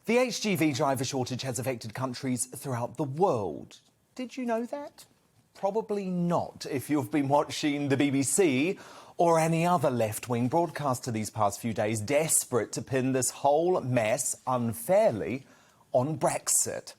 The HGV driver shortage has affected countries throughout the world. Did you know that? Probably not if you've been watching the BBC or any other left-wing broadcaster these past few days, desperate to pin this whole mess unfairly on Brexit.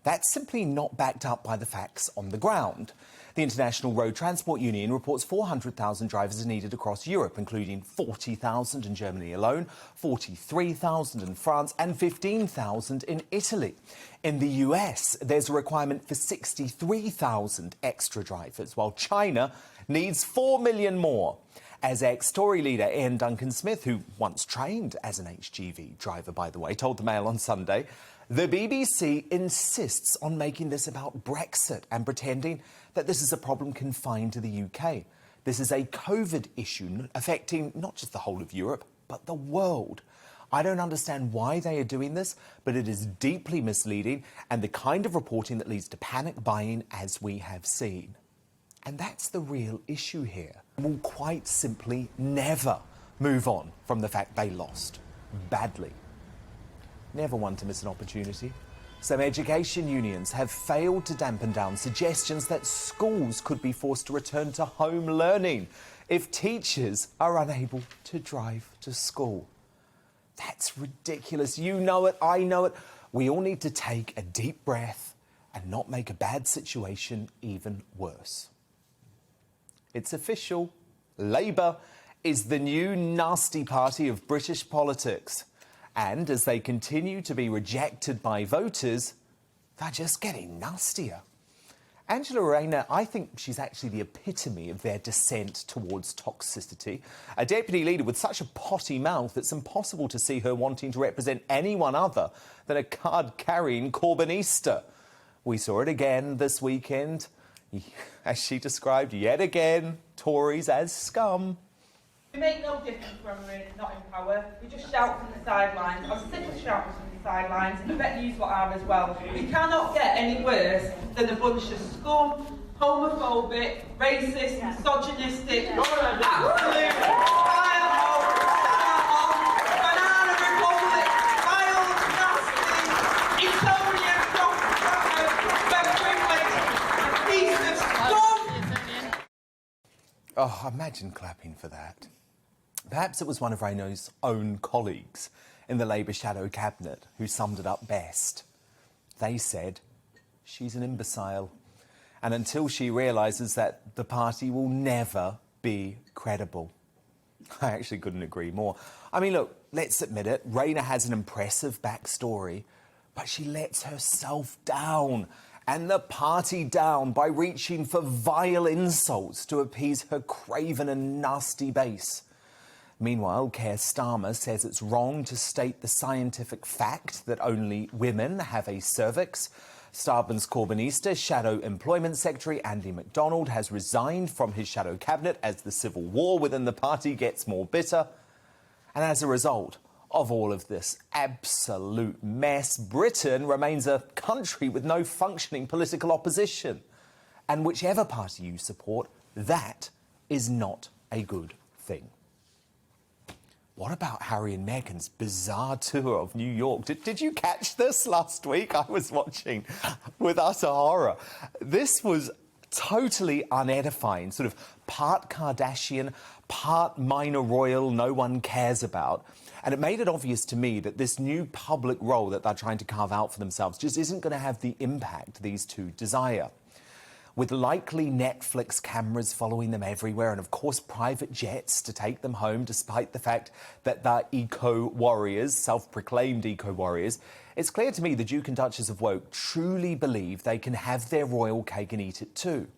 That's simply not backed up by the facts on the ground. The International Road Transport Union reports 400,000 drivers are needed across Europe, including 40,000 in Germany alone, 43,000 in France and 15,000 in Italy. In the US, there's a requirement for 63,000 extra drivers, while China needs 4 million more. As ex-Tory leader Ian Duncan-Smith, who once trained as an HGV driver, by the way, told the Mail on Sunday, the BBC insists on making this about Brexit and pretending that this is a problem confined to the UK. This is a COVID issue affecting not just the whole of Europe, but the world. I don't understand why they are doing this, but it is deeply misleading and the kind of reporting that leads to panic buying, as we have seen. And that's the real issue here. We'll quite simply never move on from the fact they lost badly. Never one to miss an opportunity. Some education unions have failed to dampen down suggestions that schools could be forced to return to home learning if teachers are unable to drive to school. That's ridiculous. You know it, I know it. We all need to take a deep breath and not make a bad situation even worse. It's official. Labour is the new nasty party of British politics. And as they continue to be rejected by voters, they're just getting nastier. Angela Rayner, I think she's actually the epitome of their descent towards toxicity. A deputy leader with such a potty mouth, it's impossible to see her wanting to represent anyone other than a card-carrying Corbynista. We saw it again this weekend. As she described, yet again, Tories as scum. We make no difference when we're not in power. We just shout from the sidelines. I'm sick of shouting from the sidelines, and I bet you lot are as well. We cannot get any worse than a bunch of scum, homophobic, racist, misogynistic, absolute vile, banana republic, vile, nasty, Etonian, privilege, piece of scum. Oh, imagine clapping for that. Perhaps it was one of Rayner's own colleagues in the Labour shadow cabinet who summed it up best. They said, she's an imbecile. And until she realises that the party will never be credible. I actually couldn't agree more. I mean, look, let's admit it, Rayner has an impressive backstory, but she lets herself down and the party down by reaching for vile insults to appease her craven and nasty base. Meanwhile, Keir Starmer says it's wrong to state the scientific fact that only women have a cervix. Starmer's Corbynista Shadow Employment Secretary Andy MacDonald has resigned from his shadow cabinet as the civil war within the party gets more bitter. And as a result of all of this absolute mess, Britain remains a country with no functioning political opposition. And whichever party you support, that is not a good thing. What about Harry and Meghan's bizarre tour of New York? Did you catch this last week? I was watching with utter horror. This was totally unedifying, sort of part Kardashian, part minor royal no one cares about. And it made it obvious to me that this new public role that they're trying to carve out for themselves just isn't going to have the impact these two desire. With likely Netflix cameras following them everywhere and, of course, private jets to take them home, despite the fact that they're eco-warriors, self-proclaimed eco-warriors, it's clear to me the Duke and Duchess of Woke truly believe they can have their royal cake and eat it too.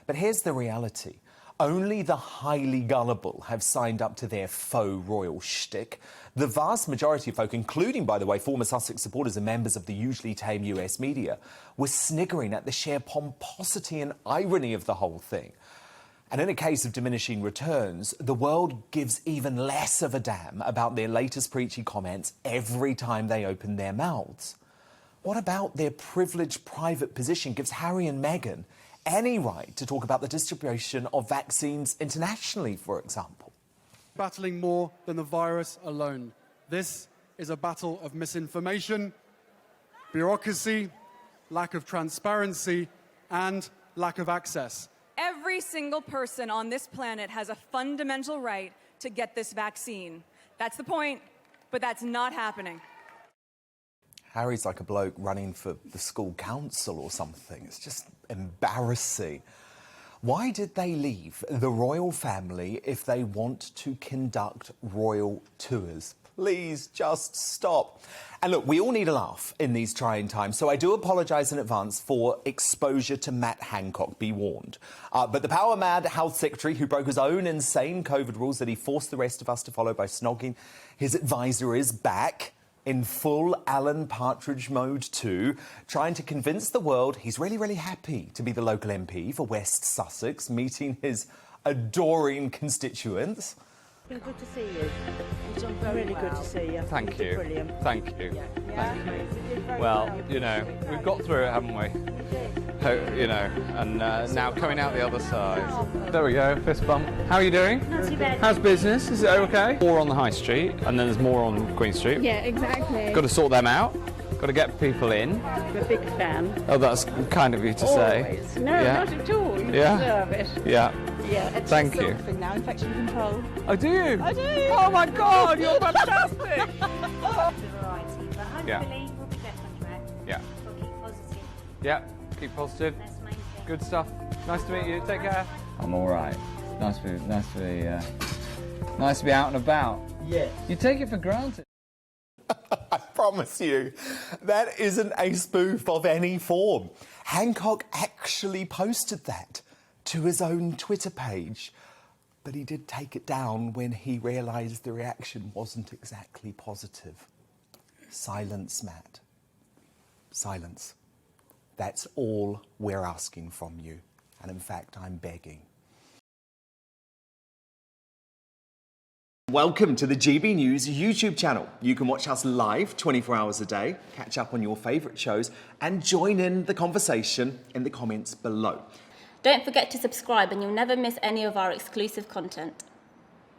But here's the reality. Only the highly gullible have signed up to their faux royal shtick. The vast majority of folk, including, by the way, former Sussex supporters and members of the usually tame US media, were sniggering at the sheer pomposity and irony of the whole thing. And in a case of diminishing returns, the world gives even less of a damn about their latest preachy comments every time they open their mouths. What about their privileged private position gives Harry and Meghan any right to talk about the distribution of vaccines internationally, for example? Battling more than the virus alone. This is a battle of misinformation, bureaucracy, lack of transparency, and lack of access. Every single person on this planet has a fundamental right to get this vaccine. That's the point, but that's not happening. Harry's like a bloke running for the school council or something. It's just embarrassing. Why did they leave the royal family if they want to conduct royal tours? Please just stop. And look, we all need a laugh in these trying times, so I do apologise in advance for exposure to Matt Hancock, be warned. But the power-mad health secretary who broke his own insane COVID rules that he forced the rest of us to follow by snogging his advisor is back in full Alan Partridge mode too, trying to convince the world he's really, really happy to be the local MP for West Sussex, meeting his adoring constituents. It's good to see you. You've done very really good to see you. Thank you. Brilliant. Thank you. Yeah. Thank you. You did very Well, you know, we've got through it, haven't we? You know, and now coming out the other side. There we go, fist bump. How are you doing? Not too bad. How's business? Is it okay? More on the High Street, and then there's more on Queen Street. Yeah, exactly. Got to sort them out. Got to get people in. I'm a big fan. Oh, that's kind of you to say. Always. No, Yeah. not at all. You Yeah. deserve it. Yeah. Yeah. Thank you. Now, infection control. Oh, do you? I do. Oh my God, you're fantastic. The variety, but hopefully Yeah. we'll be back on track. Yeah. We'll keep positive. Yeah. Keep positive. That's the main thing. Good stuff. Nice to meet you. Take care. I'm all right. Nice to be out and about. Yeah. You take it for granted. I promise you, that isn't a spoof of any form. Hancock actually posted that to his own Twitter page, but he did take it down when he realised the reaction wasn't exactly positive. Silence, Matt. Silence. That's all we're asking from you. And in fact, I'm begging. Welcome to the GB News YouTube channel. You can watch us live 24 hours a day, catch up on your favourite shows, and join in the conversation in the comments below. Don't forget to subscribe and you'll never miss any of our exclusive content.